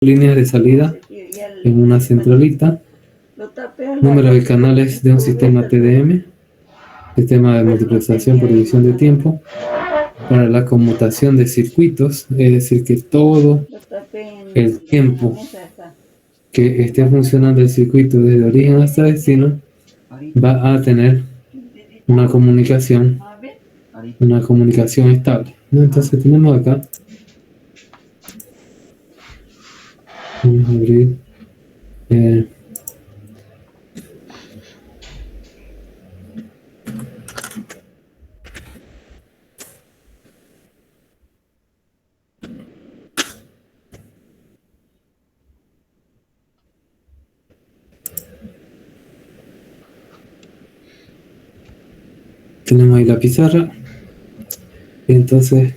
líneas de salida en una centralita, número de canales de un sistema TDM, sistema de multiplexación por división de tiempo, para la conmutación de circuitos, es decir, que todo el tiempo que esté funcionando el circuito desde origen hasta destino va a tener una comunicación estable, ¿no? Entonces tenemos acá, vamos a abrir tenemos ahí la pizarra. Entonces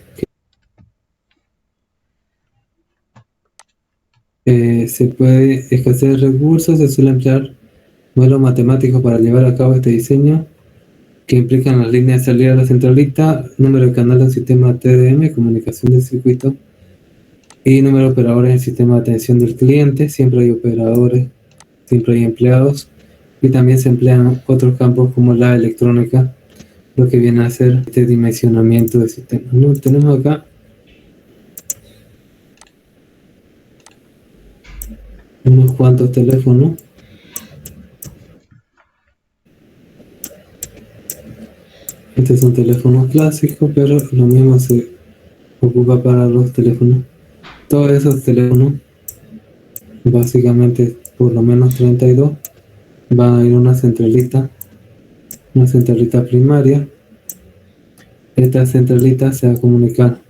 se puede escasear recursos, se suele emplear modelos matemáticos para llevar a cabo este diseño, que implican las líneas de salida de la centralita, número de canales del sistema TDM, comunicación del circuito, y número de operadores en el sistema de atención del cliente. Siempre hay operadores, siempre hay empleados, y también se emplean otros campos como la electrónica, lo que viene a ser este dimensionamiento del sistema, ¿no? Tenemos acá unos cuantos teléfonos. Este es un teléfono clásico, pero lo mismo se ocupa para los teléfonos. Todos esos teléfonos, básicamente por lo menos 32, van a ir a una centralita primaria. Esta centralita se va a comunicar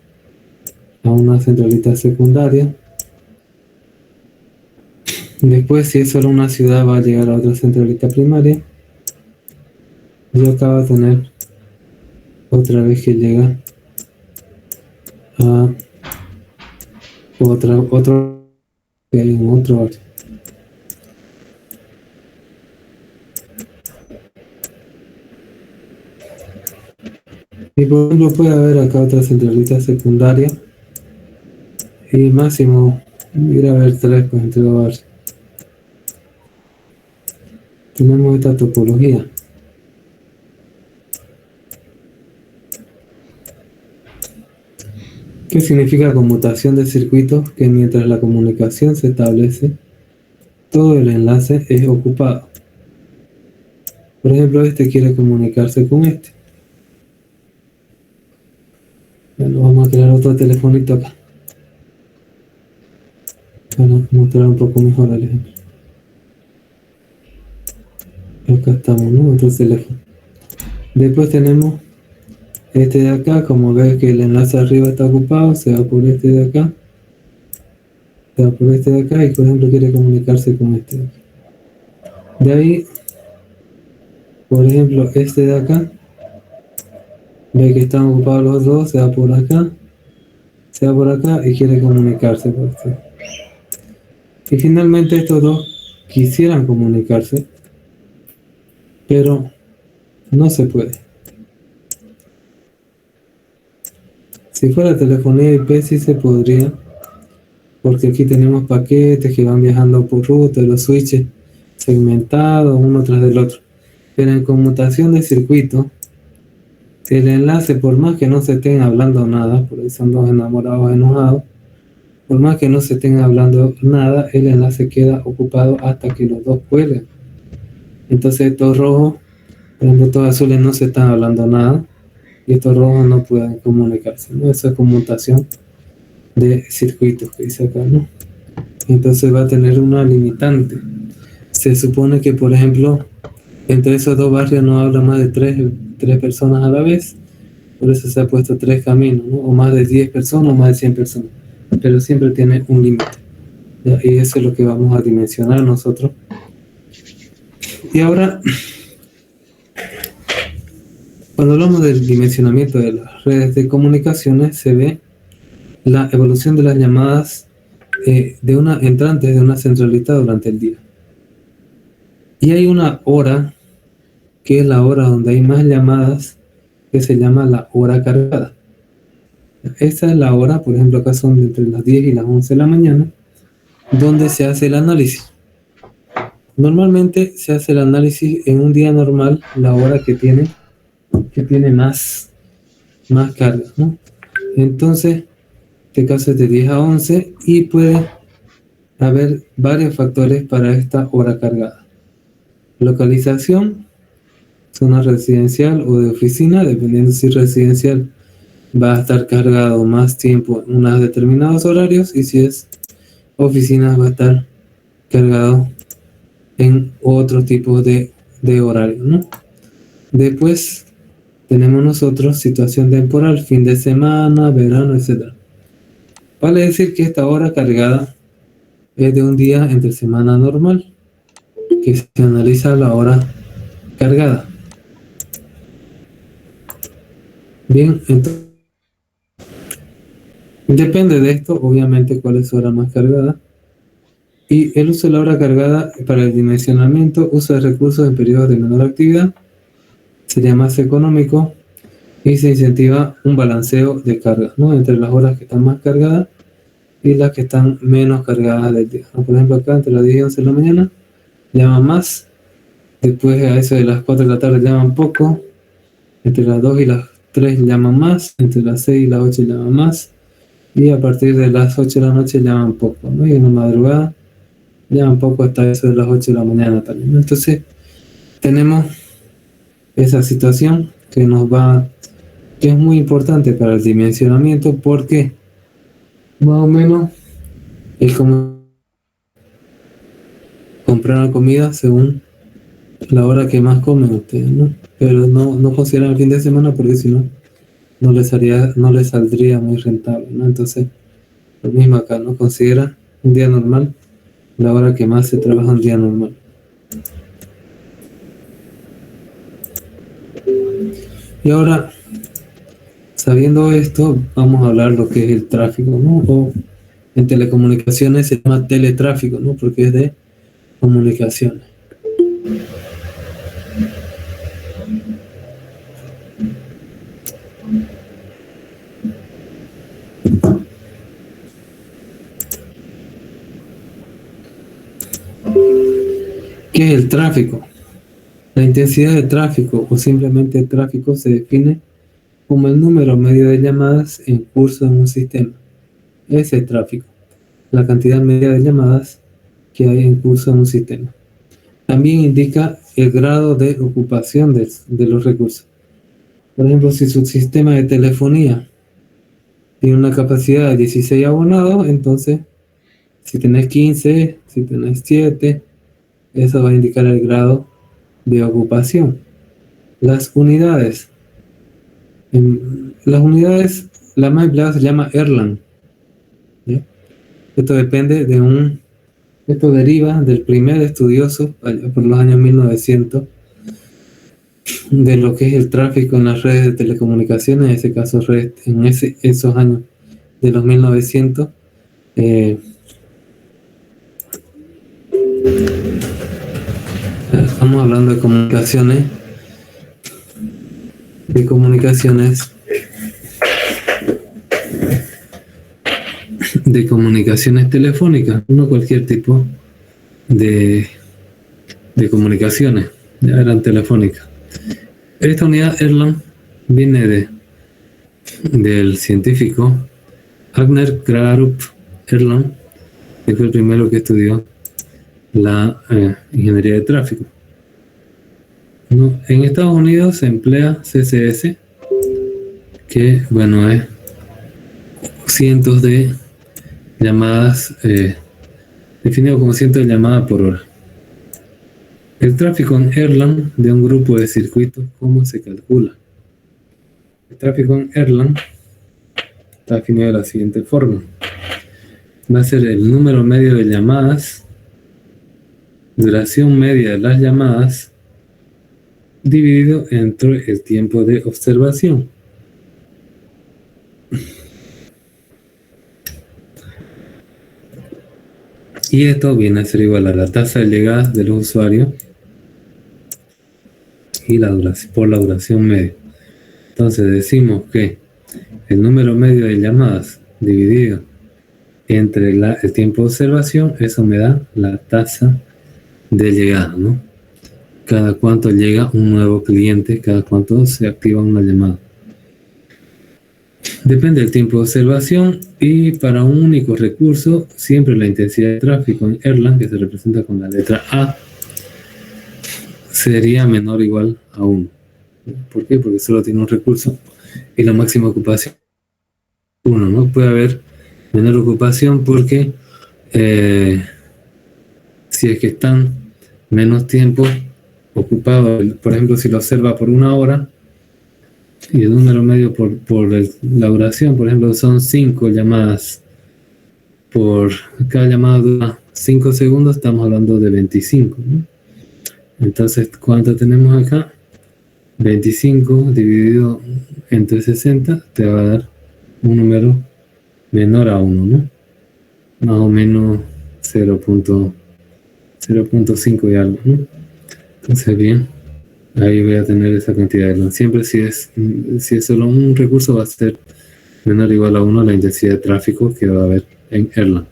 a una centralita secundaria. Después, si es solo una ciudad, va a llegar a otra centralita primaria. Y acá va a tener otra vez que llega a otro área. Y por ejemplo puede haber acá otra centralita secundaria y máximo ir a ver 3 pues entre 2 barrios. Tenemos esta topología. ¿Qué significa conmutación de circuitos? Que mientras la comunicación se establece, todo el enlace es ocupado. Por ejemplo, este quiere comunicarse con este. Bueno, vamos a crear otro telefonito acá para mostrar un poco mejor el ejemplo. Acá estamos, ¿no? Otro teléfono. Después tenemos este de acá. Como ves que el enlace arriba está ocupado, se va por este de acá, se va por este de acá, y por ejemplo quiere comunicarse con este de acá. De ahí, por ejemplo, este de acá, ve que están ocupados los dos, se va por acá y quiere comunicarse por este. Y finalmente estos dos quisieran comunicarse, pero no se puede. Si fuera telefonía IP sí se podría, porque aquí tenemos paquetes que van viajando por ruta, los switches segmentados uno tras del otro. Pero en conmutación de circuito, el enlace, por más que no se estén hablando nada, por ahí son dos enamorados enojados, por más que no se estén hablando nada, el enlace queda ocupado hasta que los dos cuelguen. Entonces estos rojos, por ejemplo, estos azules no se están hablando nada, y estos rojos no pueden comunicarse, ¿no? Esa es conmutación de circuitos que dice acá, ¿no? Entonces va a tener una limitante. Se supone que, por ejemplo, entre esos dos barrios no habla más de tres personas a la vez, por eso se ha puesto 3 caminos, ¿no? O más de 10 personas o más de 100 personas, pero siempre tiene un límite, ¿ya? Y eso es lo que vamos a dimensionar nosotros. Y ahora, cuando hablamos del dimensionamiento de las redes de comunicaciones, se ve la evolución de las llamadas entrantes de una centralita durante el día. Y hay una hora, que es la hora donde hay más llamadas, que se llama la hora cargada. Esa es la hora, por ejemplo, acá son entre las 10 y las 11 de la mañana. donde se hace el análisis. Normalmente se hace el análisis en un día normal, la hora que tiene más carga, ¿no? Entonces, este caso es de 10 a 11 y puede haber varios factores para esta hora cargada. Localización, zona residencial o de oficina, dependiendo si residencial va a estar cargado más tiempo en unos determinados horarios, y si es oficina va a estar cargado en otro tipo de horario, ¿no? Después tenemos nosotros situación temporal, fin de semana, verano, etc. Vale decir que esta hora cargada es de un día entre semana normal, que se analiza la hora cargada. Bien, entonces depende de esto, obviamente, cuál es su hora más cargada. Y el uso de la hora cargada para el dimensionamiento, uso de recursos en periodos de menor actividad, sería más económico y se incentiva un balanceo de cargas, ¿no? Entre las horas que están más cargadas y las que están menos cargadas del día. Por ejemplo, acá entre las 10 y 11 de la mañana llaman más, después a eso de las 4 de la tarde llaman poco, entre las 2 y las 3 llaman más, entre las 6 y las 8 llaman más, y a partir de las 8 de la noche llaman poco, ¿no? Y en la madrugada llaman poco hasta eso de las 8 de la mañana también, ¿no? Entonces tenemos esa situación que es muy importante para el dimensionamiento, porque más o menos es como comprar la comida según la hora que más comen ustedes, ¿no? Pero no consideran el fin de semana, porque si no, no les saldría muy rentable, ¿no? Entonces, lo mismo acá, ¿no? Considera un día normal la hora que más se trabaja un día normal. Y ahora, sabiendo esto, vamos a hablar lo que es el tráfico, ¿no? O en telecomunicaciones se llama teletráfico, ¿no? Porque es de comunicaciones. ¿Qué es el tráfico? La intensidad de tráfico o simplemente el tráfico se define como el número medio de llamadas en curso en un sistema. Ese es tráfico, la cantidad media de llamadas que hay en curso en un sistema. También indica el grado de ocupación de los recursos. Por ejemplo, si su sistema de telefonía tiene una capacidad de 16 abonados, entonces si tenés 15, si tenés 7, eso va a indicar el grado de ocupación. Las unidades. La más empleada se llama Erlang, ¿ya? Esto deriva del primer estudioso, allá por los años 1900, de lo que es el tráfico en las redes de telecomunicaciones, en ese caso esos años de los 1900. Estamos hablando de comunicaciones telefónicas, no cualquier tipo de comunicaciones, ya eran telefónicas. Esta unidad Erlang viene del científico Agner Kraarup Erlang, que fue el primero que estudió la ingeniería de tráfico. ¿No? En Estados Unidos se emplea CCS, que bueno, es cientos de llamadas, definido como cientos de llamadas por hora. El tráfico en Erlang de un grupo de circuitos, ¿cómo se calcula? El tráfico en Erlang está definido de la siguiente forma. Va a ser el número medio de llamadas, duración media de las llamadas, dividido entre el tiempo de observación. Y esto viene a ser igual a la tasa de llegada de los usuarios y por la duración media. Entonces decimos que el número medio de llamadas dividido entre el tiempo de observación, eso me da la tasa de llegada, ¿no? Cada cuánto llega un nuevo cliente, cada cuánto se activa una llamada. Depende del tiempo de observación y para un único recurso, siempre la intensidad de tráfico en Erlang, que se representa con la letra A, sería menor o igual a 1. ¿Por qué? Porque solo tiene un recurso y la máxima ocupación 1, ¿no? Puede haber menor ocupación porque si es que están menos tiempo ocupados, por ejemplo, si lo observa por 1 hora y el número medio por la duración, por ejemplo, son 5 llamadas por cada llamada dura 5 segundos, estamos hablando de 25, ¿no? Entonces, ¿cuánto tenemos acá? 25 dividido entre 60 te va a dar un número menor a 1, ¿no? Más o menos 0.5 y algo, ¿no? Entonces, bien, ahí voy a tener esa cantidad de Erlang. Siempre si es solo un recurso va a ser menor o igual a 1 la intensidad de tráfico que va a haber en Erlang.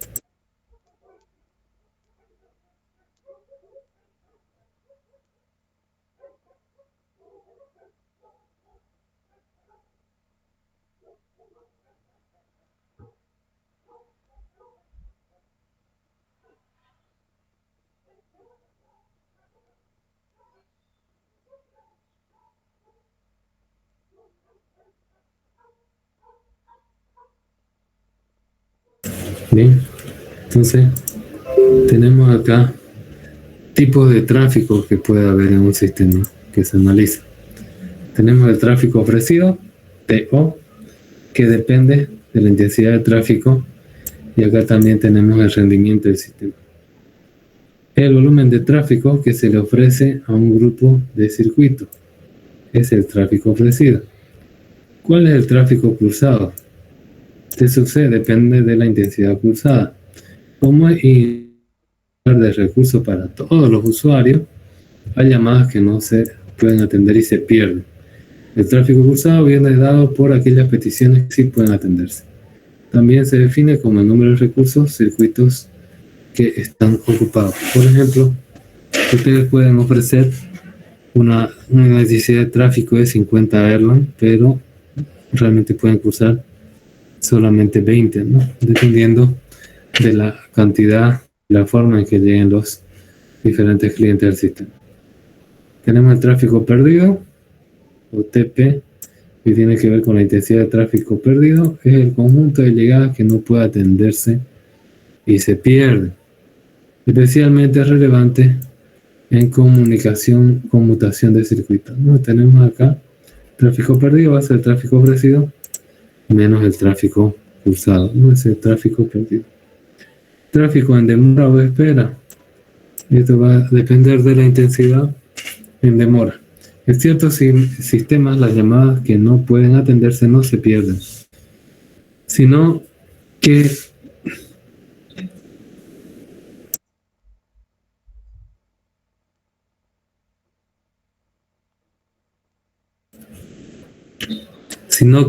Bien, entonces tenemos acá tipos de tráfico que puede haber en un sistema que se analiza. Tenemos el tráfico ofrecido, TO, que depende de la intensidad de tráfico, y acá también tenemos el rendimiento del sistema. El volumen de tráfico que se le ofrece a un grupo de circuitos es el tráfico ofrecido. ¿Cuál es el tráfico cursado? ¿Qué sucede? Depende de la intensidad cursada. Como hay de recursos para todos los usuarios, hay llamadas que no se pueden atender y se pierden. El tráfico cursado viene dado por aquellas peticiones que sí pueden atenderse. También se define como el número de recursos, circuitos que están ocupados. Por ejemplo, ustedes pueden ofrecer una necesidad de tráfico de 50 Erlang, pero realmente pueden cursar solamente 20, ¿no? Dependiendo de la cantidad, la forma en que lleguen los diferentes clientes del sistema. Tenemos el tráfico perdido, o TP, que tiene que ver con la intensidad de tráfico perdido. Es el conjunto de llegadas que no puede atenderse y se pierde. Especialmente relevante en conmutación de circuitos, ¿no? Tenemos acá tráfico perdido va a ser el tráfico ofrecido menos el tráfico cursado, no es el tráfico perdido. Tráfico en demora o espera. Esto va a depender de la intensidad en demora. En ciertos sistemas las llamadas que no pueden atenderse no se pierden, sino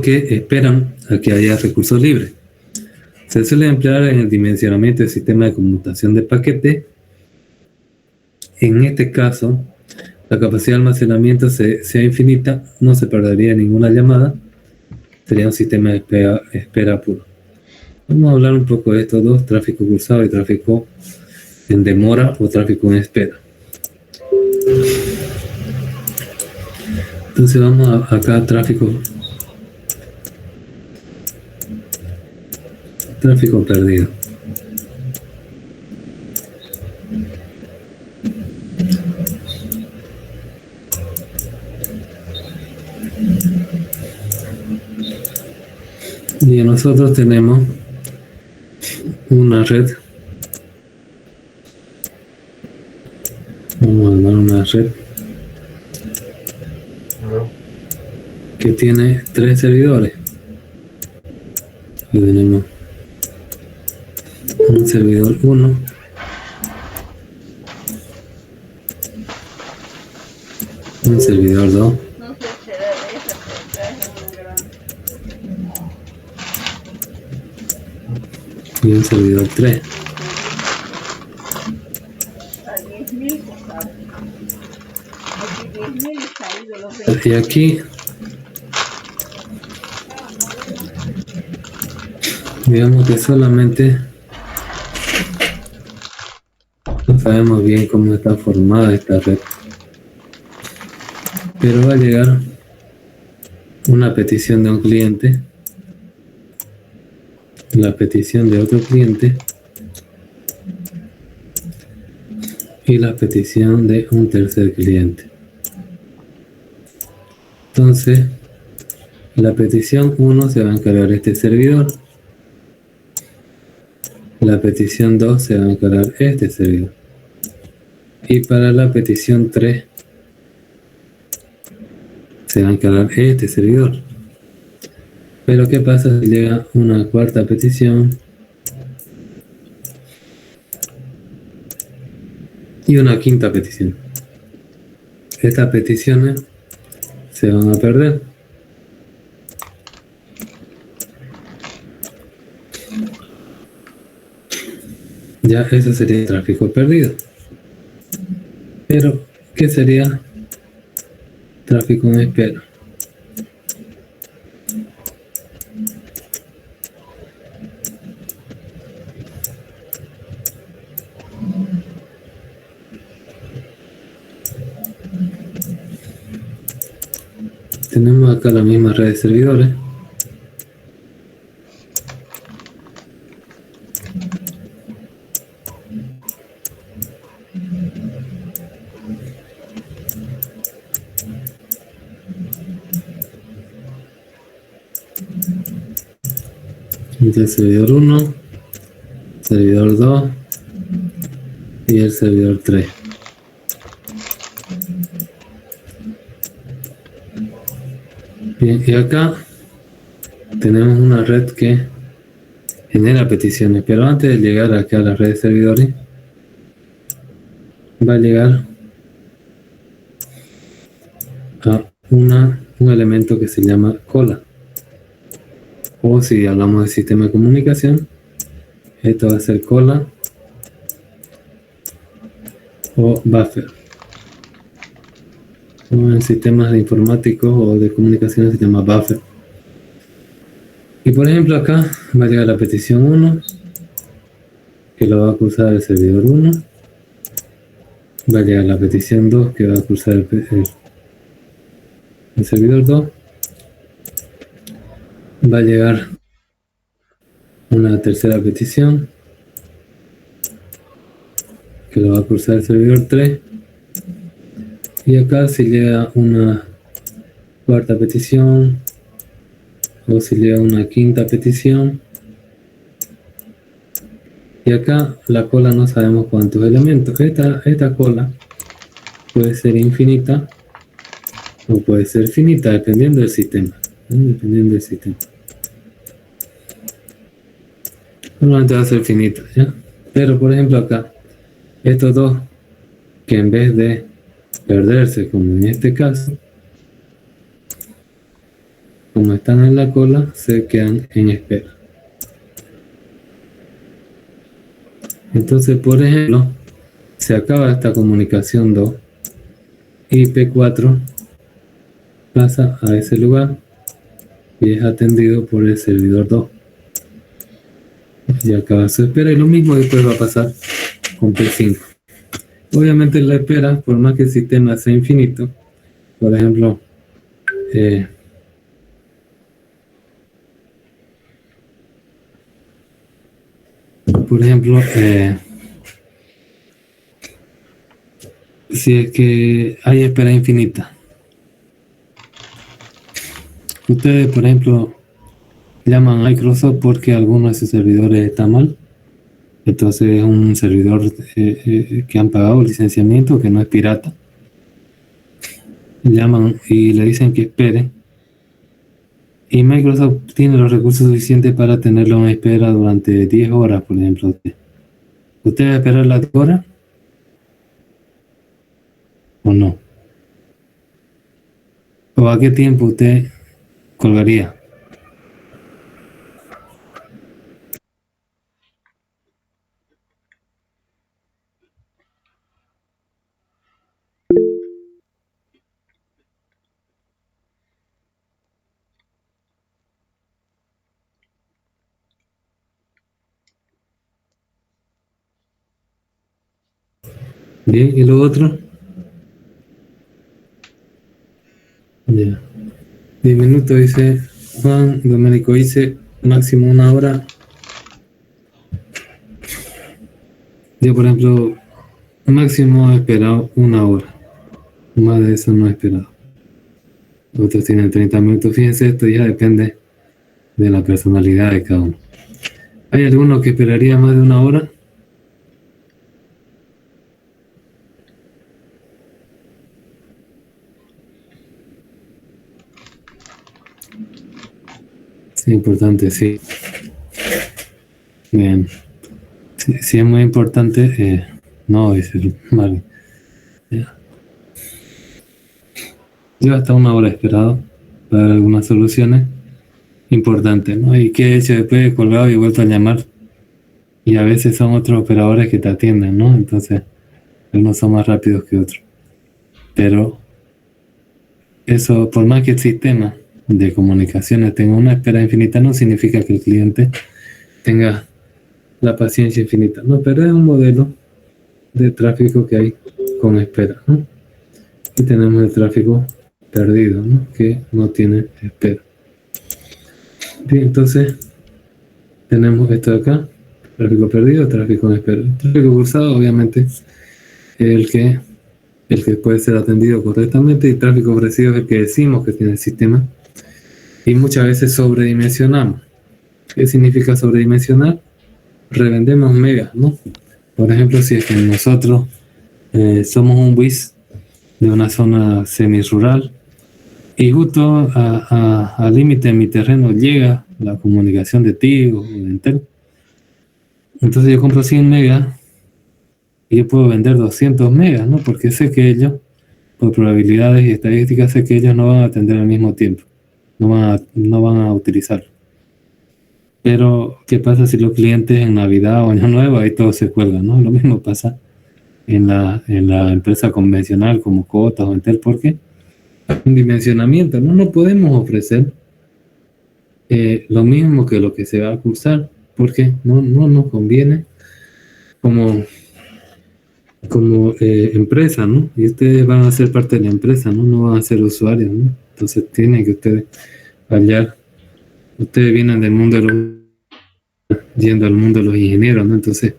que esperan a que haya recursos libres. Se suele emplear en el dimensionamiento del sistema de conmutación de paquete. En este caso, la capacidad de almacenamiento sea infinita, no se perdería ninguna llamada, sería un sistema de espera puro. Vamos a hablar un poco de estos dos, tráfico cursado y tráfico en demora o tráfico en espera. Entonces vamos acá a tráfico perdido. Y nosotros tenemos una red. Vamos a armar una red que tiene 3 servidores. Y tenemos un servidor 1, un servidor 2 y un servidor 3. Y aquí digamos que solamente no sabemos bien cómo está formada esta red, pero va a llegar una petición de un cliente, la petición de otro cliente y la petición de un tercer cliente. Entonces la petición 1 se va a encargar este servidor, la petición 2 se va a encargar este servidor, y para la petición 3 se va a encargar este servidor. Pero ¿qué pasa si llega una cuarta petición y una quinta petición? Estas peticiones se van a perder. Ya eso sería tráfico perdido. Pero ¿qué sería tráfico en espera? Tenemos acá la misma red de servidores. El servidor 1, servidor 2 y el servidor 3. Bien, y acá tenemos una red que genera peticiones, pero antes de llegar acá a la red de servidores va a llegar a un elemento que se llama cola, o si hablamos de sistema de comunicación, esto va a ser cola o buffer, o en sistemas de informáticos o de comunicaciones se llama buffer. Y por ejemplo acá va a llegar la petición 1, que lo va a cruzar el servidor 1, va a llegar la petición 2, que va a cruzar el servidor 2, va a llegar una tercera petición, que lo va a cruzar el servidor 3, y acá si llega una cuarta petición, o si llega una quinta petición, y acá la cola no sabemos cuántos elementos. Esta cola puede ser infinita o puede ser finita, dependiendo del sistema. Dependiendo del sistema. Normalmente va a ser finita, ¿ya? Pero por ejemplo acá, estos dos, que en vez de perderse, como en este caso, como están en la cola, se quedan en espera. Entonces, por ejemplo, se acaba esta comunicación 2 y P4 pasa a ese lugar y es atendido por el servidor 2. Y acaba su espera, y lo mismo después va a pasar con P5. Obviamente la espera, por más que el sistema sea infinito, por ejemplo, si es que hay espera infinita, ustedes por ejemplo llaman a Microsoft porque alguno de sus servidores está mal, entonces es un servidor que han pagado licenciamiento, que no es pirata, llaman y le dicen que espere, y Microsoft tiene los recursos suficientes para tenerlo en espera durante 10 horas, por ejemplo. ¿Usted va a esperar las 10 horas? ¿O no? ¿O a qué tiempo usted colgaría? Bien, ¿y lo otro? Ya. 10 minutos dice Juan Domenico, dice máximo 1 hora. Yo, por ejemplo, máximo he esperado 1 hora. Más de eso no he esperado. Otros tienen 30 minutos. Fíjense, esto ya depende de la personalidad de cada uno. ¿Hay alguno que esperaría más de 1 hora? Sí, importante, sí. Bien. Sí, es muy importante. No, dice el Mario. Ya. Yo hasta 1 hora he esperado para algunas soluciones importantes, ¿no? Y que he hecho después he colgado y he vuelto a llamar. Y a veces son otros operadores que te atienden, ¿no? Entonces, unos son más rápidos que otros. Pero eso, por más que el sistema de comunicaciones tenga una espera infinita, no significa que el cliente tenga la paciencia infinita, ¿no? Pero es un modelo de tráfico que hay con espera, ¿no? Y tenemos el tráfico perdido, ¿no? Que no tiene espera. Bien, entonces tenemos esto de acá, tráfico perdido, tráfico en espera. El tráfico cruzado, obviamente, es el que puede ser atendido correctamente, y tráfico ofrecido es el que decimos que tiene el sistema, y muchas veces sobredimensionamos. ¿Qué significa sobredimensionar? Revendemos megas, ¿no? Por ejemplo, si es que nosotros somos un WIS de una zona semi-rural y justo al límite de mi terreno llega la comunicación de Tigo o de Entel, entonces yo compro 100 megas y yo puedo vender 200 megas, ¿no? Porque sé que ellos, por probabilidades y estadísticas, sé que ellos no van a atender al mismo tiempo, no van a utilizarlo. Pero, ¿qué pasa si los clientes en Navidad o Año Nuevo ahí todo se cuelga, ¿no? Lo mismo pasa en la empresa convencional como Cotas o Entel, porque hay un dimensionamiento, ¿no? No podemos ofrecer lo mismo que lo que se va a cursar, porque no nos conviene como empresa, ¿no? Y ustedes van a ser parte de la empresa, ¿no? No van a ser usuarios, ¿no? Entonces tienen que ustedes hallar. Ustedes vienen del mundo yendo al mundo de los ingenieros, ¿no? Entonces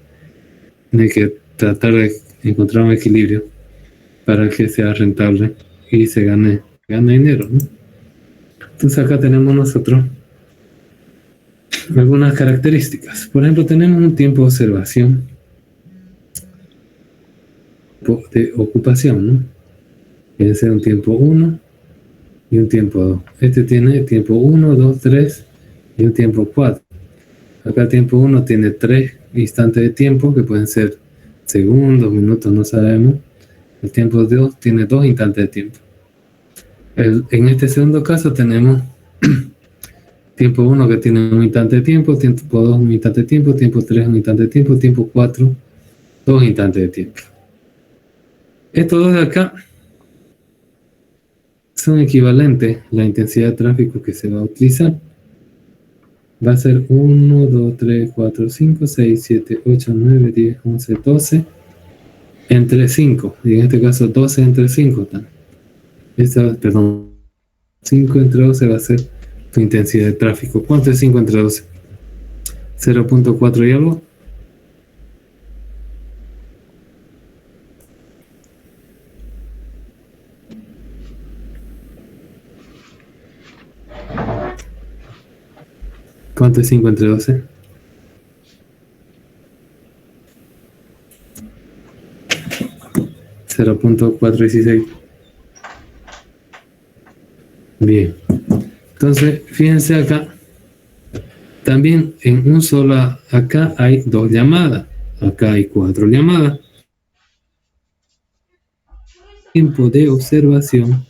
tienen que tratar de encontrar un equilibrio para que sea rentable y se gane dinero, ¿no? Entonces acá tenemos nosotros algunas características. Por ejemplo, tenemos un tiempo de observación de ocupación, ¿no? Puede ser un tiempo 1 y un tiempo 2. Este tiene tiempo 1, 2, 3 y un tiempo 4. Acá tiempo 1 tiene 3 instantes de tiempo, que pueden ser segundos, minutos, no sabemos. El tiempo 2 tiene 2 instantes de tiempo. En este segundo caso tenemos tiempo 1 que tiene 1 instante de tiempo, tiempo 2 1 instante de tiempo, tiempo 3 1 instante de tiempo, tiempo 4 2 instantes de tiempo. Estos dos de acá son equivalentes. La intensidad de tráfico que se va a utilizar va a ser 1, 2, 3, 4, 5, 6, 7, 8, 9, 10, 11, 12 entre 5, y en este caso 12 entre 5 perdón, 5 entre 12 va a ser tu intensidad de tráfico. ¿Cuánto es 5 entre 12? 0.4 y algo. ¿Cuánto es 5 entre 12? .416. Bien. Entonces, fíjense acá. También en un solo, acá hay 2 llamadas. Acá hay 4 llamadas. Tiempo de observación,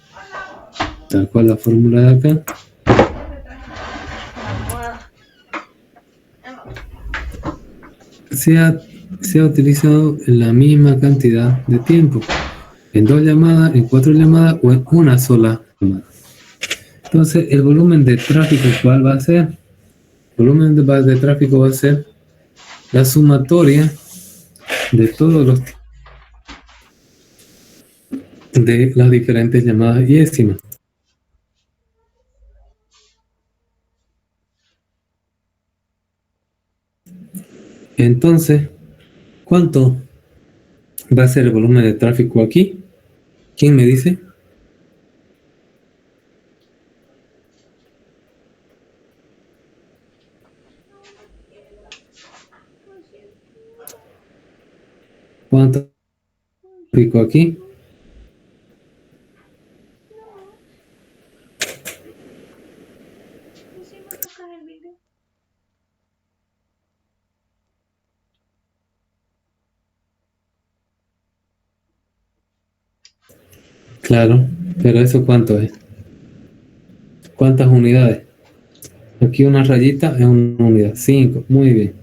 tal cual la fórmula de acá. Se ha utilizado la misma cantidad de tiempo. En 2 llamadas, en 4 llamadas o en una sola llamada. Entonces, el volumen de tráfico, ¿cuál va a ser? El volumen de tráfico va a ser la sumatoria de todos los de las diferentes llamadas y estimas. Entonces, ¿cuánto va a ser el volumen de tráfico aquí? ¿Quién me dice? ¿Cuánto tráfico aquí? Claro, pero ¿eso cuánto es? ¿Cuántas unidades? Aquí una rayita es una unidad. 5, muy bien.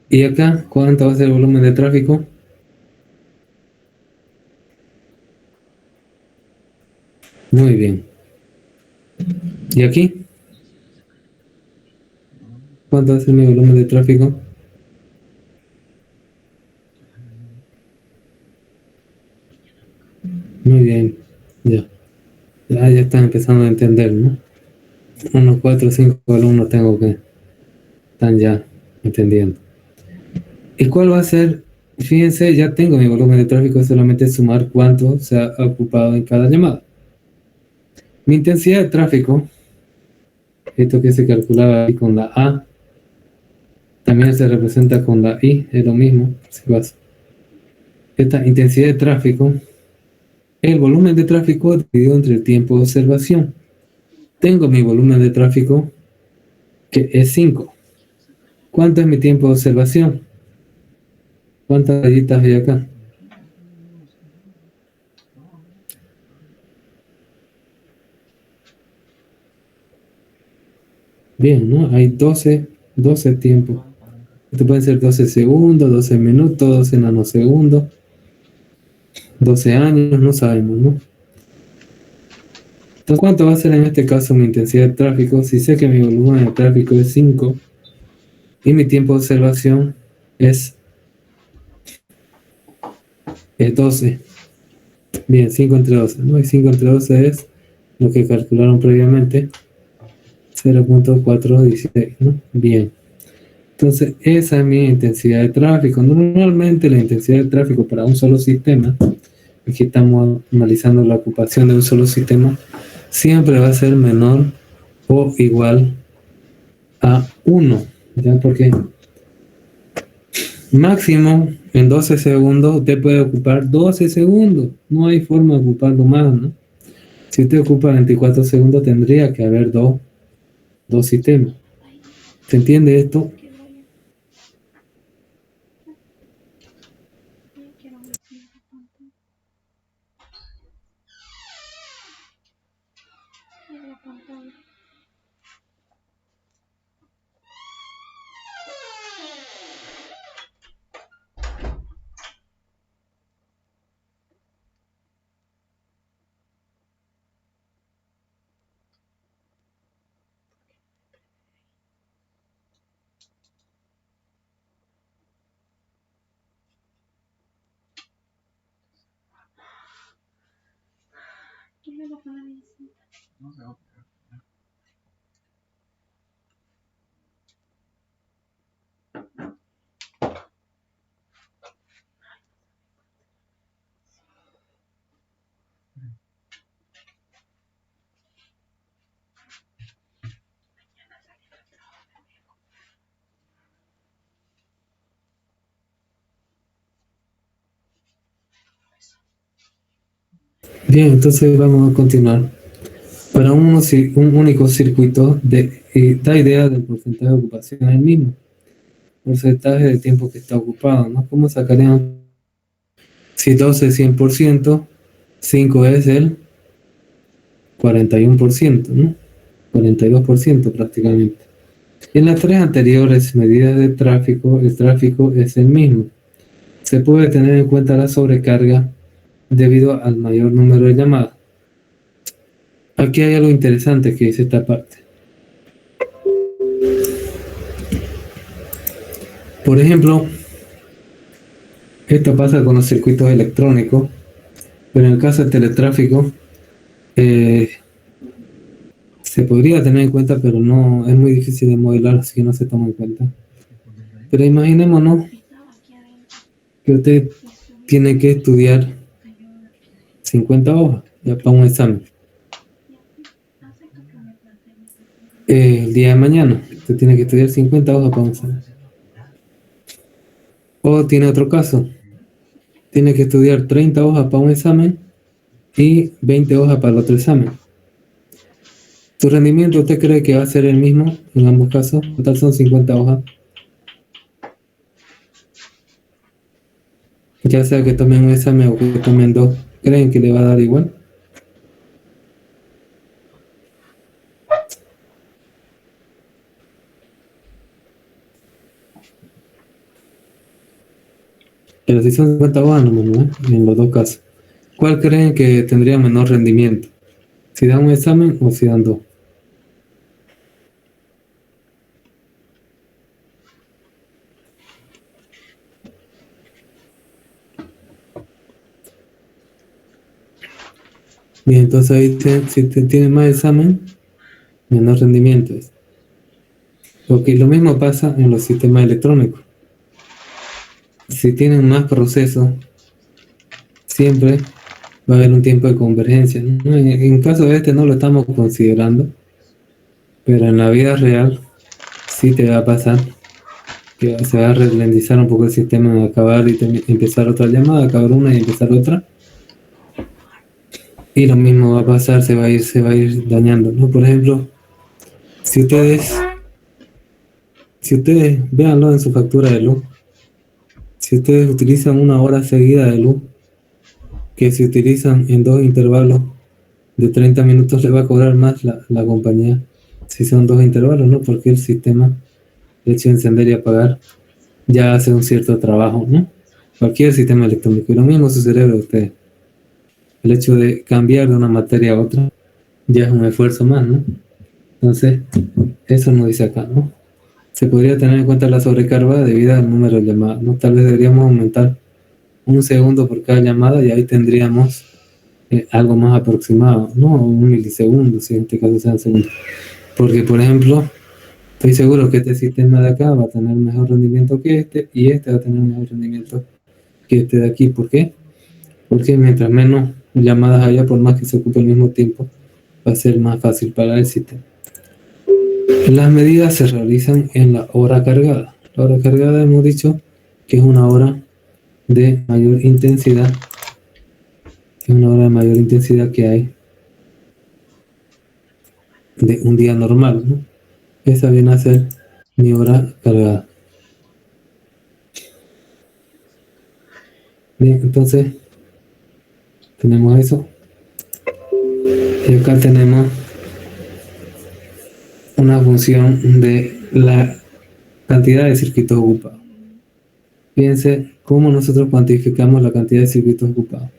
¿Y acá cuánto va a ser el volumen de tráfico? Muy bien. ¿Y aquí? ¿Cuánto va a ser mi volumen de tráfico? Muy bien. Ya. Ya están empezando a entender, ¿no? Unos 4 o 5 alumnos tengo que están ya entendiendo. ¿Y cuál va a ser? Fíjense, ya tengo mi volumen de tráfico, es solamente sumar cuánto se ha ocupado en cada llamada. Mi intensidad de tráfico, esto que se calculaba ahí con la A, también se representa con la I, es lo mismo, si vas. Esta intensidad de tráfico, el volumen de tráfico dividido entre el tiempo de observación. Tengo mi volumen de tráfico, que es 5. ¿Cuánto es mi tiempo de observación? ¿Cuántas rayitas hay acá? Bien, ¿no? Hay 12 tiempos. Esto pueden ser 12 segundos, 12 minutos, 12 nanosegundos, 12 años, no sabemos, ¿no? Entonces, ¿cuánto va a ser en este caso mi intensidad de tráfico? Si sé que mi volumen de tráfico es 5 y mi tiempo de observación es 12. Bien, 5 entre 12, ¿no? Y 5 entre 12 es lo que calcularon previamente, 0.416, ¿no? Bien. Entonces, esa es mi intensidad de tráfico. Normalmente la intensidad de tráfico para un solo sistema, aquí estamos analizando la ocupación de un solo sistema, siempre va a ser menor o igual a 1, ¿ya? Porque máximo en 12 segundos usted puede ocupar 12 segundos, no hay forma de ocuparlo más, ¿no? Si usted ocupa 24 segundos tendría que haber dos sistemas. ¿Se entiende esto? Bien, entonces vamos a continuar. Para un único circuito da idea del porcentaje de ocupación es el mismo. Porcentaje de tiempo que está ocupado, ¿no? ¿Cómo sacaríamos? Si 12 es 100%, 5 es el 41%, ¿no? 42% prácticamente. En las tres anteriores medidas de tráfico, el tráfico es el mismo. Se puede tener en cuenta la sobrecarga debido al mayor número de llamadas. Aquí hay algo interesante que dice esta parte. Por ejemplo, esto pasa con los circuitos electrónicos. Pero en el caso del teletráfico, se podría tener en cuenta, pero no, es muy difícil de modelar, así que no se toma en cuenta. Pero imaginémonos que usted tiene que estudiar 50 hojas ya para un examen. El día de mañana, usted tiene que estudiar 50 hojas para un examen. O tiene otro caso, tiene que estudiar 30 hojas para un examen y 20 hojas para el otro examen. ¿Su rendimiento usted cree que va a ser el mismo en ambos casos? Total son 50 hojas. Ya sea que tomen un examen o que tomen dos, ¿creen que le va a dar igual? Pero si son 50 hojas, no, en los dos casos. ¿Cuál creen que tendría menor rendimiento? ¿Si dan un examen o si dan dos? Bien, entonces ahí si te tiene más examen, menor rendimiento es. Porque lo mismo pasa en los sistemas electrónicos. Si tienen más procesos, siempre va a haber un tiempo de convergencia, ¿no? En caso de este no lo estamos considerando, pero en la vida real sí te va a pasar que se va a ralentizar un poco el sistema de acabar y empezar otra llamada, acabar una y empezar otra. Y lo mismo va a pasar, se va a ir dañando, ¿no? Por ejemplo, si ustedes véanlo en su factura de luz, si ustedes utilizan una hora seguida de luz, que si utilizan en dos intervalos de 30 minutos, le va a cobrar más la compañía si son dos intervalos, ¿no? Porque el sistema, el hecho de encender y apagar, ya hace un cierto trabajo, ¿no? Cualquier sistema electrónico. Y lo mismo su cerebro de ustedes. El hecho de cambiar de una materia a otra ya es un esfuerzo más, ¿no? Entonces, eso nos dice acá, ¿no? Se podría tener en cuenta la sobrecarga debido al número de llamadas, ¿no? Tal vez deberíamos aumentar un segundo por cada llamada y ahí tendríamos algo más aproximado, ¿no? Un milisegundo, si en este caso sean segundos. Porque, por ejemplo, estoy seguro que este sistema de acá va a tener mejor rendimiento que este y este va a tener mejor rendimiento que este de aquí. ¿Por qué? Porque mientras menos llamadas haya, por más que se ocupe el mismo tiempo, va a ser más fácil para el sistema. Las medidas se realizan en la hora cargada. La hora cargada hemos dicho que es una hora de mayor intensidad. Es una hora de mayor intensidad que hay de un día normal, ¿no? Esa viene a ser mi hora cargada. Bien, entonces tenemos eso. Y acá tenemos una función de la cantidad de circuitos ocupados. Fíjense cómo nosotros cuantificamos la cantidad de circuitos ocupados.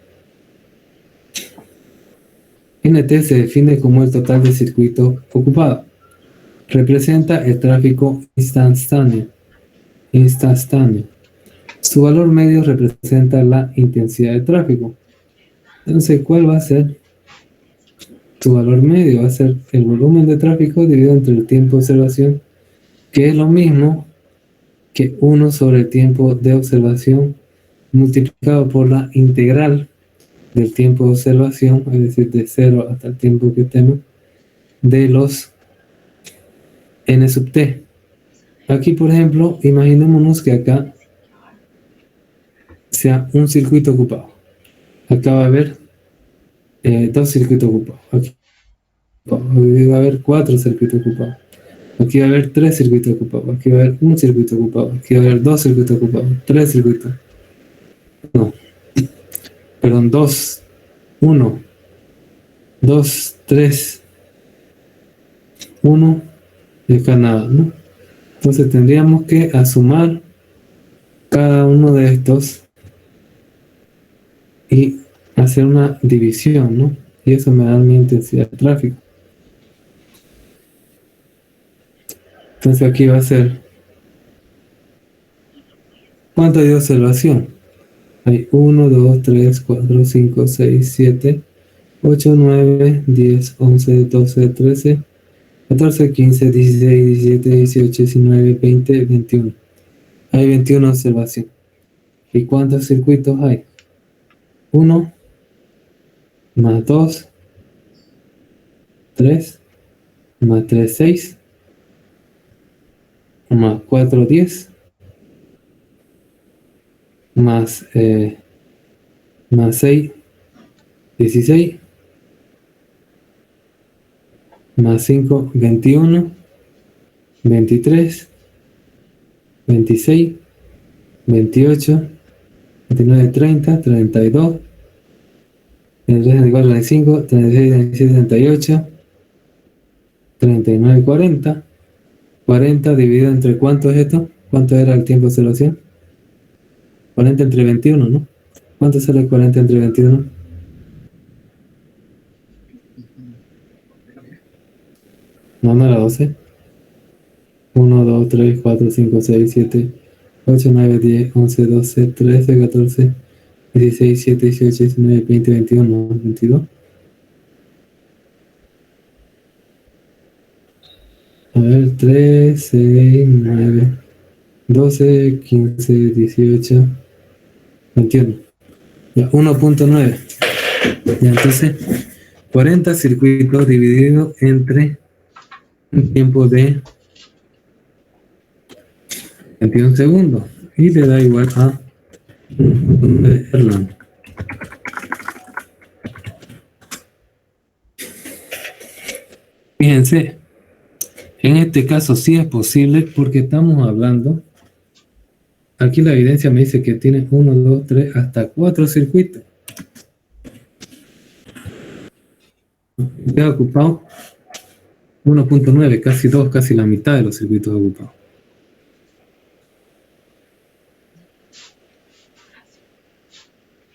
NT se define como el total de circuitos ocupados. Representa el tráfico instantáneo. Su valor medio representa la intensidad de tráfico. Entonces, ¿cuál va a ser su valor medio? Va a ser el volumen de tráfico dividido entre el tiempo de observación, que es lo mismo que 1 sobre el tiempo de observación multiplicado por la integral del tiempo de observación, es decir, de 0 hasta el tiempo que estemos, de los n sub t. Aquí, por ejemplo, imaginémonos que acá sea un circuito ocupado. Acá va a haber dos circuitos ocupados. Aquí va a haber 4 circuitos ocupados. Aquí va a haber 3 circuitos ocupados. Aquí va a haber un circuito ocupado. Aquí va a haber 2 circuitos ocupados. 3 circuitos. No. Perdón, 2. 1. 2, 3. 1. Y acá nada, ¿no? Entonces tendríamos que sumar cada uno de estos y hacer una división, ¿no? Y eso me da mi intensidad de tráfico. Entonces aquí va a ser ¿cuánto hay de observación? Hay 1, 2, 3, 4, 5, 6, 7, 8, 9, 10, 11, 12, 13, 14, 15, 16, 17, 18, 19, 20, 21. Hay 21 observaciones. ¿Y cuántos circuitos hay? 1, más 2, 3, más 3, 6, más 4, 10, más 6, 16, más 5, 21, 23, 26, 28, 29, 30, 32, 33, 34, 35, 36, 37, 38, 39, 40. 40 dividido entre ¿cuánto es esto? ¿Cuánto era el tiempo de observación? 40 entre 21, ¿no? ¿Cuánto sale 40 entre 21? No era 12. 1, 2, 3, 4, 5, 6, 7, 8, 9, 10, 11, 12, 13, 14, 16, 17, 18, 19, 20, 21, 22. A ver, 3, 6, 9, 12, 15, 18, 21. Ya, 1.9. Ya, entonces, 40 circuitos divididos entre un tiempo de 21 segundos. Y le da igual a Erlang. Fíjense, en este caso sí es posible porque estamos hablando. Aquí la evidencia me dice que tiene 1, 2, 3, hasta 4 circuitos. Ya ocupado 1.9, casi 2, casi la mitad de los circuitos ocupados.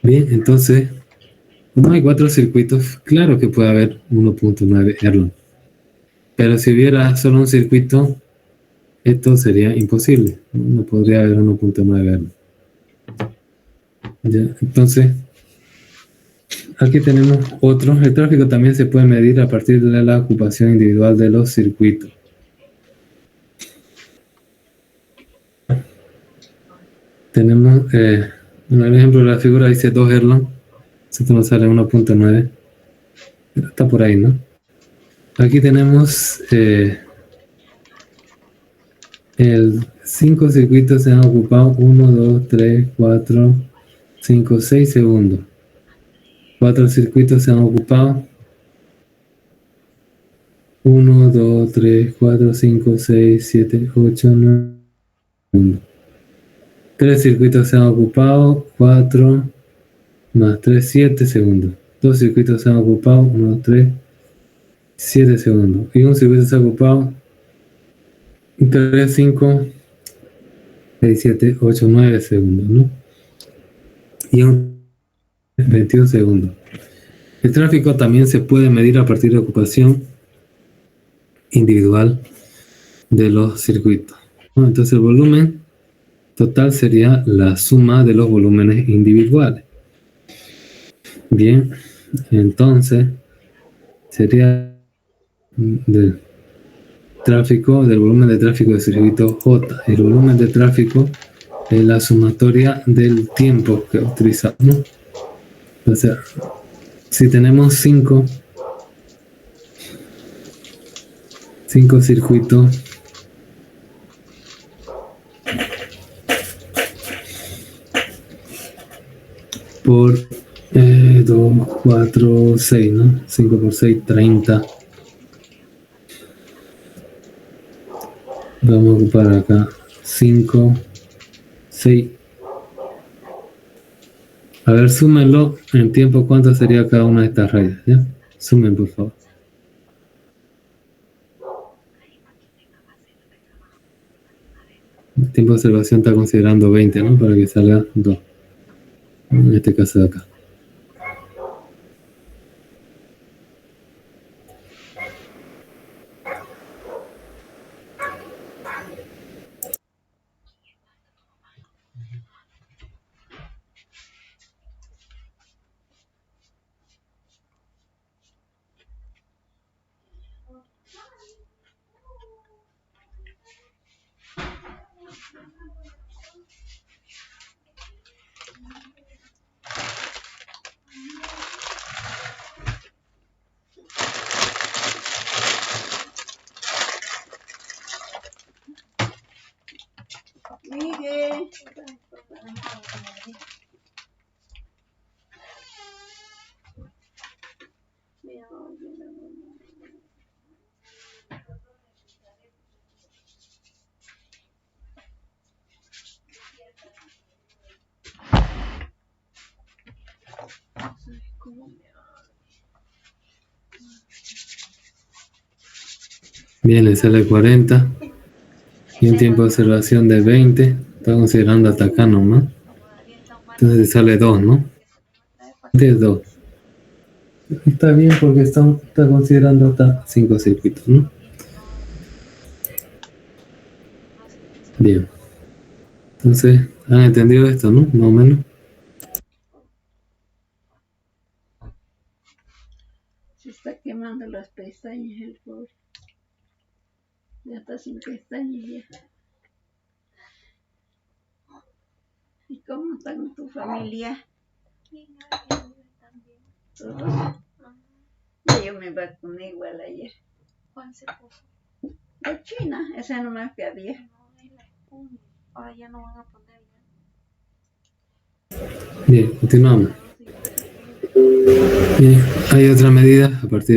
Bien, entonces, como hay 4 circuitos, claro que puede haber 1.9 Erlang. Pero si hubiera solo un circuito, esto sería imposible. No podría haber 1.9 Erlang. Ya, entonces, aquí tenemos otro. El tráfico también se puede medir a partir de la ocupación individual de los circuitos. Tenemos, en el ejemplo de la figura dice 2 Erlang. Esto nos sale 1.9. Está por ahí, ¿no? Aquí tenemos el 5 circuitos se han ocupado 1, 2, 3, 4, 5, 6 segundos. 4 circuitos se han ocupado 1, 2, 3, 4, 5, 6, 7, 8, 9 segundos. 3 circuitos se han ocupado 4 más 3, 7 segundos. 2 circuitos se han ocupado 1, 3, 7 segundos. Y un circuito se ha ocupado 3, 5, 6, 7, 8, 9 segundos, ¿no? Y un 21 segundos. El tráfico también se puede medir a partir de ocupación individual de los circuitos, ¿no? Entonces el volumen total sería la suma de los volúmenes individuales. Bien, entonces sería del tráfico, del volumen de tráfico del circuito J. El volumen de tráfico es la sumatoria del tiempo que utilizamos. O sea, si tenemos 5 circuitos por 2, 4, 6, ¿no? 5 por 6, 30. Vamos a ocupar acá 5, 6. A ver, súmenlo en tiempo. ¿Cuánto sería cada una de estas raíces? ¿Ya? Sumen, por favor. El tiempo de observación está considerando 20, ¿no? Para que salga 2. En este caso de acá. Bien, le sale 40 y un tiempo de observación de 20. Está considerando hasta acá nomás. Entonces le sale 2, ¿no? De 2. Está bien porque está considerando hasta 5 circuitos, ¿no? Bien. Entonces, ¿han entendido esto, no? Más o menos. Se está quemando las pestañas el pobre. Ya está sin pestañas ya. ¿Y cómo están tu familia? ¿Todos? Yo me vacuné igual ayer. ¿Cuál se puso? La China, esa nomás que había. No, es la Sputnik. Ahora ya no van a poner ya. Bien, continuamos. Bien, hay otra medida aparte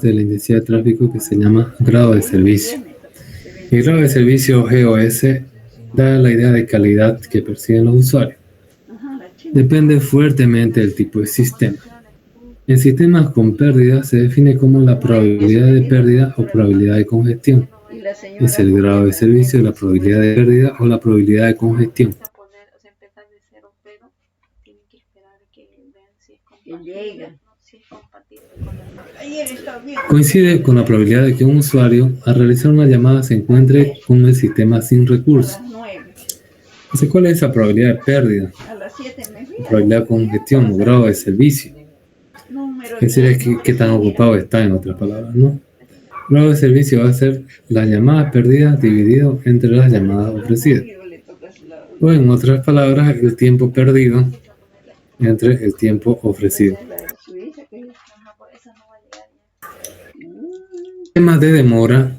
de la intensidad de tráfico que se llama grado de servicio. El grado de servicio GOS da la idea de calidad que perciben los usuarios. Depende fuertemente del tipo de sistema. En sistemas con pérdida se define como la probabilidad de pérdida o probabilidad de congestión. Es el grado de servicio, la probabilidad de pérdida o la probabilidad de congestión. Empezar de cero, pero tienen que esperar que vean si es compatible, si es compatible con la... Coincide con la probabilidad de que un usuario al realizar una llamada se encuentre con el sistema sin recursos. Entonces, ¿cuál es esa probabilidad de pérdida? La probabilidad de congestión o grado de servicio. Es decir, qué tan ocupado está, en otras palabras, ¿no? El grado de servicio va a ser las llamadas perdidas dividido entre las llamadas ofrecidas. O en otras palabras, el tiempo perdido entre el tiempo ofrecido. Temas de demora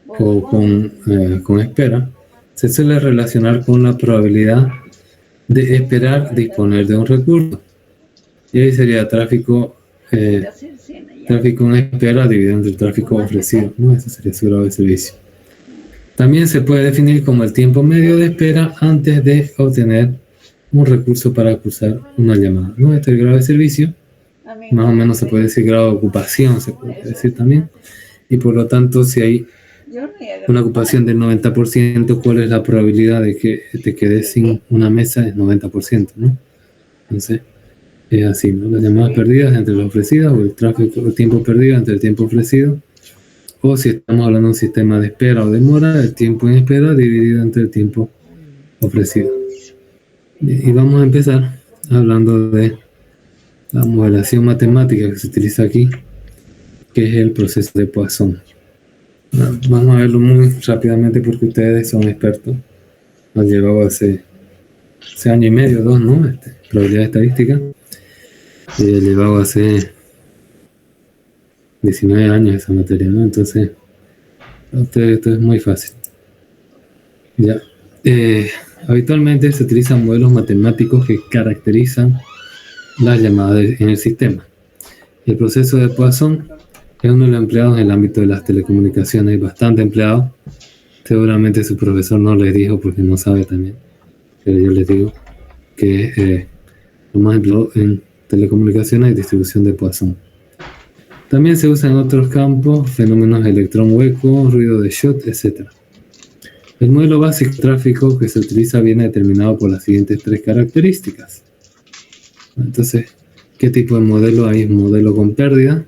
o con espera se suele relacionar con la probabilidad de esperar disponer de un recurso. Y ahí sería tráfico en espera dividido entre el tráfico ofrecido, ¿no? Ese sería su grado de servicio. También se puede definir como el tiempo medio de espera antes de obtener un recurso para cursar una llamada, ¿no? Este es el grado de servicio. Más o menos se puede decir grado de ocupación, se puede decir también. Y por lo tanto, si hay una ocupación del 90%, ¿cuál es la probabilidad de que te quedes sin una mesa? Es 90%, ¿no? Entonces, es así, ¿no? Las llamadas perdidas entre las ofrecidas, o el tiempo perdido entre el tiempo ofrecido, o si estamos hablando de un sistema de espera o demora, el tiempo en espera dividido entre el tiempo ofrecido. Y vamos a empezar hablando de la modelación matemática que se utiliza aquí, que es el proceso de Poisson. Vamos a verlo muy rápidamente porque ustedes son expertos. Han llevado hace año y medio, 2, ¿no? Probabilidad estadística. Y he llevado hace 19 años esa materia, ¿no? Entonces, para ustedes esto es muy fácil. Ya. Habitualmente se utilizan modelos matemáticos que caracterizan las llamadas en el sistema. El proceso de Poisson es uno de los empleados en el ámbito de las telecomunicaciones, bastante empleado. Seguramente su profesor no les dijo porque no sabe también, pero yo les digo que es lo más empleado en telecomunicaciones y distribución de Poisson. También se usa en otros campos, fenómenos de electrón hueco, ruido de Schott, etc. El modelo básico de tráfico que se utiliza viene determinado por las siguientes 3 características. Entonces, ¿qué tipo de modelo hay? Un modelo con pérdida,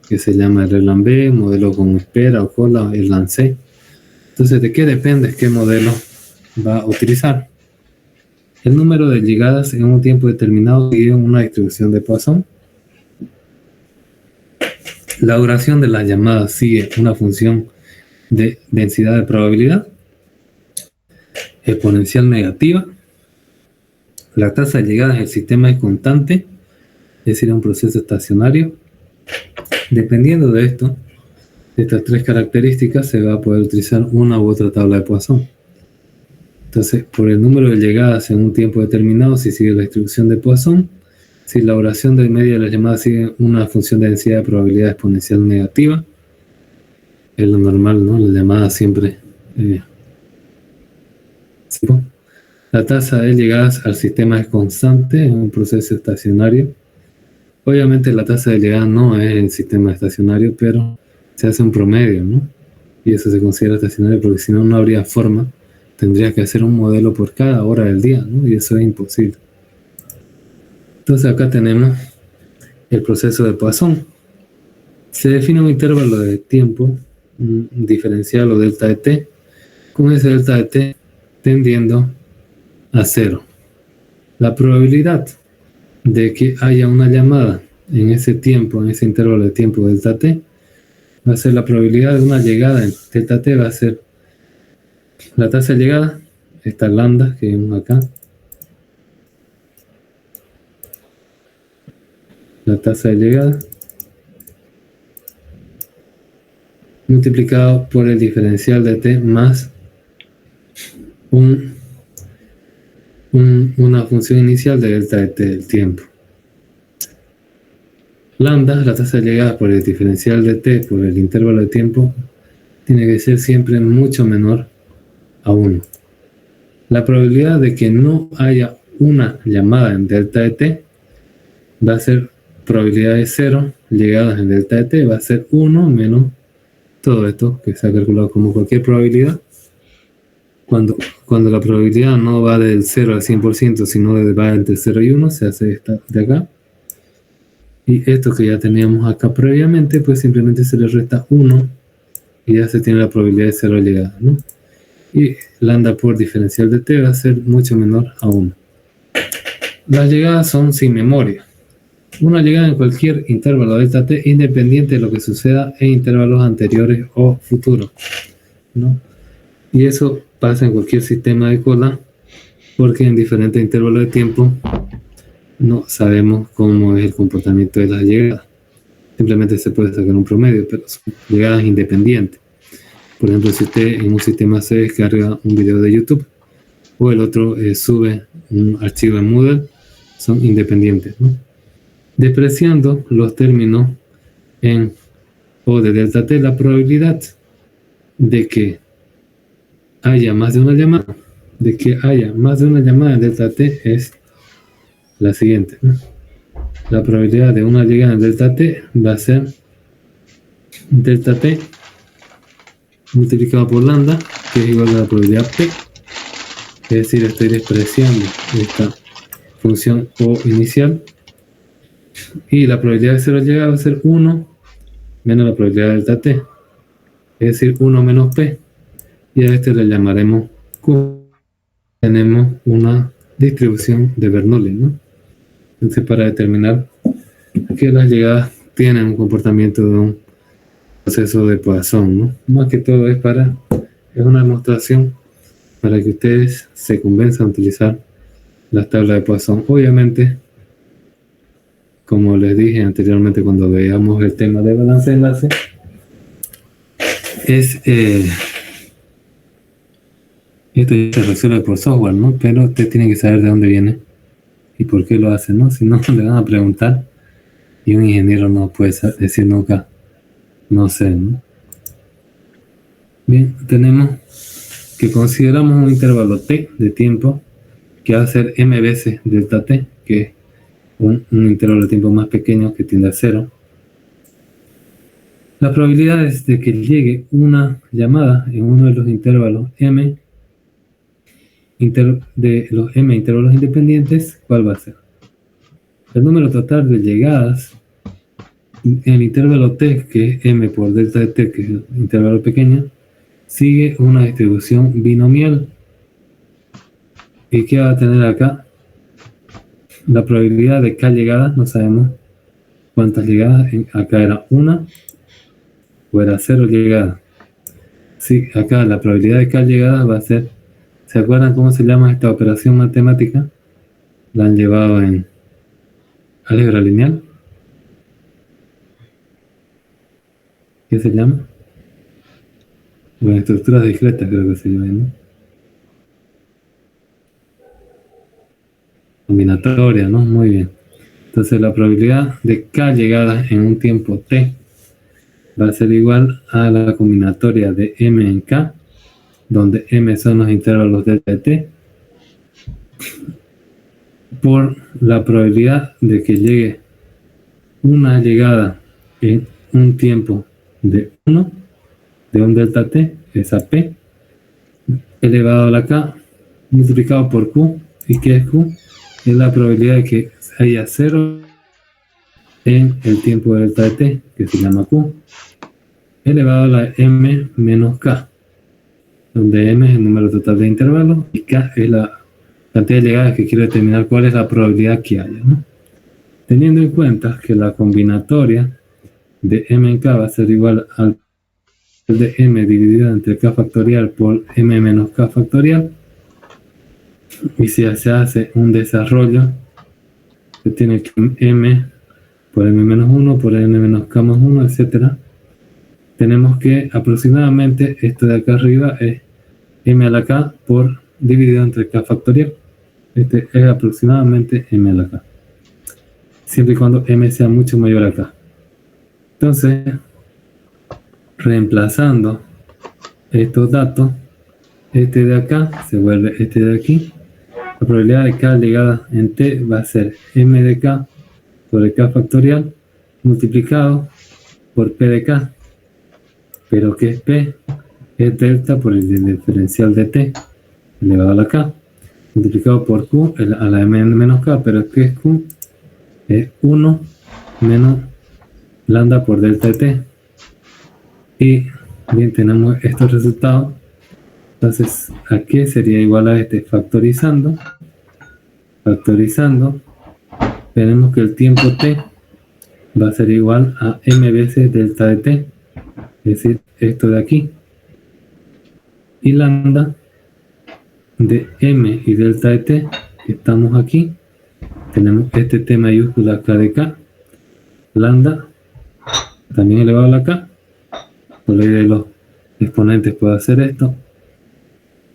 que se llama el RLAN-B, modelo con espera o cola, el RLAN-C. Entonces, ¿de qué depende qué modelo va a utilizar? El número de llegadas en un tiempo determinado sigue una distribución de Poisson. La duración de las llamadas sigue una función de densidad de probabilidad exponencial negativa. La tasa de llegadas en el sistema es constante, es decir, un proceso estacionario. Dependiendo de esto, de estas 3 características, se va a poder utilizar una u otra tabla de Poisson. Entonces, por el número de llegadas en un tiempo determinado, si sigue la distribución de Poisson, si la duración del medio de las llamadas sigue una función de densidad de probabilidad exponencial negativa, es lo normal, ¿no? La llamada siempre... ¿sí? La tasa de llegadas al sistema es constante, es un proceso estacionario. Obviamente la tasa de llegada no es el sistema estacionario, pero se hace un promedio, ¿no? Y eso se considera estacionario porque si no, no habría forma. Tendría que hacer un modelo por cada hora del día, ¿no? Y eso es imposible. Entonces acá tenemos el proceso de Poisson. Se define un intervalo de tiempo, un diferencial o delta de t, con ese delta de t tendiendo a 0. La probabilidad de que haya una llamada en ese tiempo, en ese intervalo de tiempo delta t, va a ser la probabilidad de una llegada en delta t, va a ser la tasa de llegada, esta lambda que vemos acá, la tasa de llegada, multiplicado por el diferencial de t más una función inicial de delta de t del tiempo. Lambda, la tasa de llegada por el diferencial de t por el intervalo de tiempo, tiene que ser siempre mucho menor a 1. La probabilidad de que no haya una llamada en delta de t va a ser probabilidad de 0, llegadas en delta de t va a ser 1 menos todo esto que se ha calculado como cualquier probabilidad. Cuando la probabilidad no va del 0 al 100%, sino va entre 0 y 1, se hace esta de acá. Y esto que ya teníamos acá previamente, pues simplemente se le resta 1 y ya se tiene la probabilidad de 0 llegada, ¿no? Y lambda por diferencial de t va a ser mucho menor a 1. Las llegadas son sin memoria. Una llegada en cualquier intervalo delta t independiente de lo que suceda en intervalos anteriores o futuros, ¿no? Y eso pasa en cualquier sistema de cola porque en diferentes intervalos de tiempo no sabemos cómo es el comportamiento de las llegadas. Simplemente se puede sacar un promedio, pero son llegadas independientes. Por ejemplo, si usted en un sistema se descarga un video de YouTube o el otro sube un archivo en Moodle, son independientes, ¿no? Despreciando los términos en O de delta t, la probabilidad de que haya más de una llamada, en delta t es la siguiente, ¿no? La probabilidad de una llegada en delta t va a ser delta t multiplicado por lambda, que es igual a la probabilidad p. Es decir, estoy despreciando esta función O inicial. Y la probabilidad de 0 llegada va a ser 1 menos la probabilidad de delta t. Es decir, 1 menos p. Y a este le llamaremos Q. Tenemos una distribución de Bernoulli, ¿no? Entonces, para determinar que las llegadas tienen un comportamiento de un proceso de Poisson, ¿no? Más que todo es una demostración para que ustedes se convenzan a utilizar las tablas de Poisson. Obviamente, como les dije anteriormente cuando veíamos el tema de balance de enlace, esto ya se resuelve por software, ¿no? Pero usted tiene que saber de dónde viene y por qué lo hace, ¿no? Si no, le van a preguntar y un ingeniero no puede decir nunca, no sé, ¿no? Bien, tenemos que consideramos un intervalo t de tiempo que va a ser m veces delta t, que es un intervalo de tiempo más pequeño que tiende a 0. La probabilidad es de que llegue una llamada en uno de los intervalos m, de los m intervalos independientes, ¿cuál va a ser? El número total de llegadas en el intervalo t, que es m por delta de t, que es el intervalo pequeño, sigue una distribución binomial. ¿Y qué va a tener acá? La probabilidad de k llegadas, no sabemos cuántas llegadas, acá era 1 o era 0 llegadas. Sí, acá la probabilidad de k llegadas va a ser, ¿se acuerdan cómo se llama esta operación matemática? La han llevado en álgebra lineal. ¿Qué se llama? Bueno, estructuras discretas creo que se llama, ¿no? Combinatoria, ¿no? Muy bien. Entonces la probabilidad de k llegadas en un tiempo t va a ser igual a la combinatoria de m en k, donde m son los intervalos delta de t, por la probabilidad de que llegue una llegada en un tiempo de 1, de un delta t, esa p, elevado a la k, multiplicado por q. ¿Y qué es q? Es la probabilidad de que haya 0 en el tiempo de delta de t, que se llama q, elevado a la m menos k, donde m es el número total de intervalos y k es la cantidad de llegadas que quiero determinar cuál es la probabilidad que haya, ¿no? Teniendo en cuenta que la combinatoria de m en k va a ser igual al de m dividido entre k factorial por m menos k factorial, y si se hace un desarrollo que tiene que m por m menos 1 por n menos k más 1, etc., tenemos que aproximadamente esto de acá arriba es m a la k por dividido entre k factorial. Este es aproximadamente m a la k, siempre y cuando m sea mucho mayor a k. Entonces, reemplazando estos datos, este de acá se vuelve este de aquí. La probabilidad de k ligada en t va a ser m de k sobre k factorial multiplicado por p de k. Pero ¿qué es p? Es delta por el diferencial de t elevado a la k multiplicado por q a la m menos k. Pero ¿qué es q? Es 1 menos lambda por delta de t. Y bien, tenemos estos resultados. Entonces, ¿a qué sería igual a este? Factorizando, tenemos que el tiempo t va a ser igual a m veces delta de t, es decir, esto de aquí. Y lambda de m y delta de t, que estamos aquí, tenemos este t mayúscula k de k, lambda también elevado a la k, por ley de los exponentes puedo hacer esto,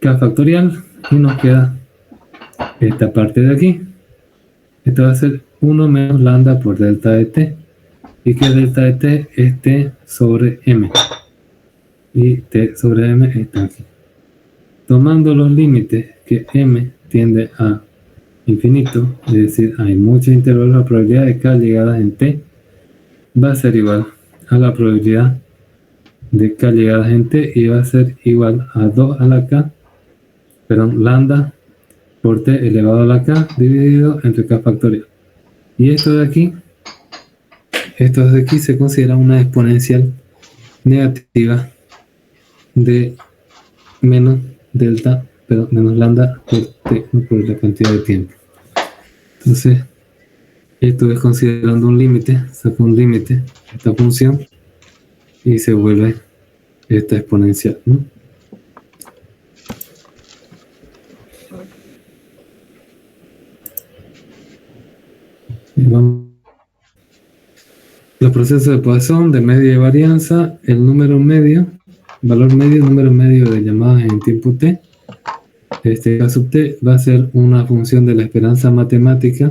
k factorial, y nos queda esta parte de aquí. Esto va a ser 1 menos lambda por delta de t, y que delta de t es t sobre m, y t sobre m está aquí. Tomando los límites que m tiende a infinito, es decir, hay muchos intervalos, la probabilidad de k llegadas en t va a ser igual a la probabilidad de k llegadas en t, y va a ser igual a 2 a la k, perdón, lambda por t elevado a la k dividido entre k factorial. Y esto de aquí se considera una exponencial negativa de menos delta, pero menos lambda por t, no por la cantidad de tiempo. Entonces, esto es considerando un límite, saco un límite, esta función, y se vuelve esta exponencial, ¿no? Los procesos de Poisson de media y varianza, el número medio, valor medio, número medio de llamadas en tiempo t. Este k sub t va a ser una función de la esperanza matemática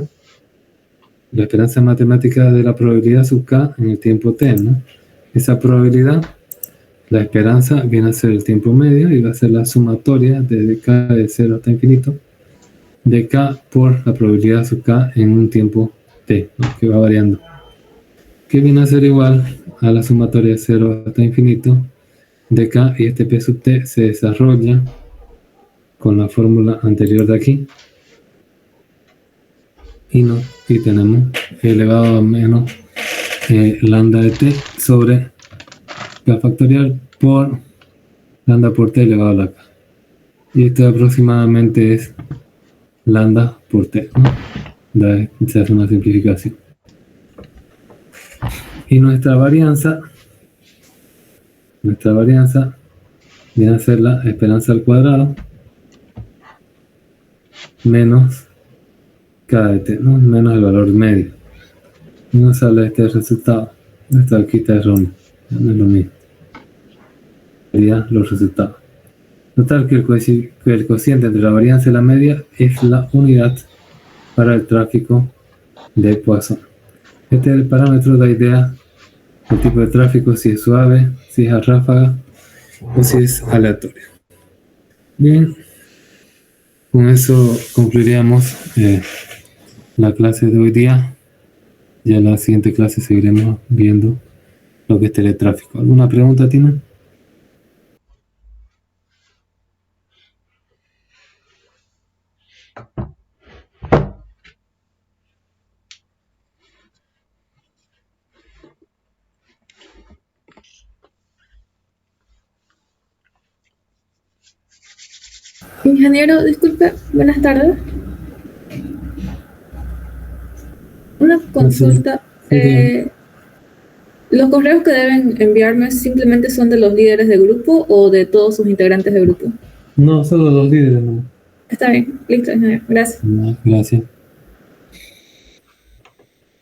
de la probabilidad sub k en el tiempo t, ¿no? Esa probabilidad, la esperanza, viene a ser el tiempo medio y va a ser la sumatoria desde k de 0 hasta infinito de k por la probabilidad sub k en un tiempo t, ¿no? Que va variando, que viene a ser igual a la sumatoria de 0 hasta infinito de k, y este p sub t se desarrolla con la fórmula anterior de aquí, y tenemos elevado a menos lambda de t sobre k factorial por lambda por t elevado a la k, y esto aproximadamente es lambda por t, ¿no? Se hace una simplificación. Y nuestra varianza viene a ser la esperanza al cuadrado menos k de t, ¿no? Menos el valor medio. Y nos sale este resultado. Esto aquí está erróneo, no es lo mismo. Serían los resultados. Notar que el cociente entre la varianza y la media es la unidad para el tráfico de Poisson. Este es el parámetro, da idea del tipo de tráfico, si es suave, si es a ráfaga o si es aleatorio. Bien, con eso concluiríamos la clase de hoy día. Ya Ya en la siguiente clase seguiremos viendo lo que es teletráfico. ¿Alguna pregunta, Tina? Ingeniero, disculpe, buenas tardes. Una consulta. ¿Los correos que deben enviarme simplemente son de los líderes de grupo o de todos sus integrantes de grupo? No, solo los líderes, no. Está bien, listo, ingeniero. Gracias. No, gracias.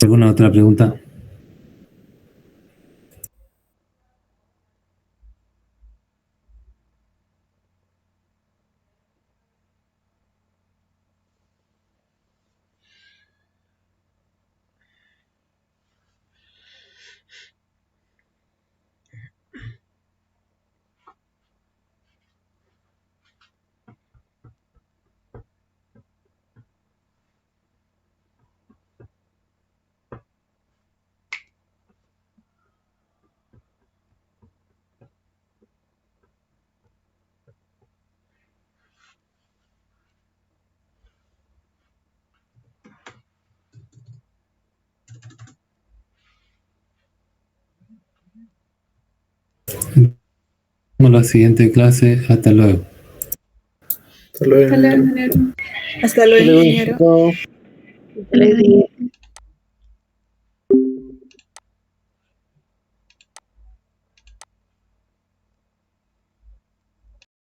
¿Alguna otra pregunta? Vamos a la siguiente clase. Hasta luego. Hasta luego, ingeniero. Hasta luego, ingeniero. Le dije.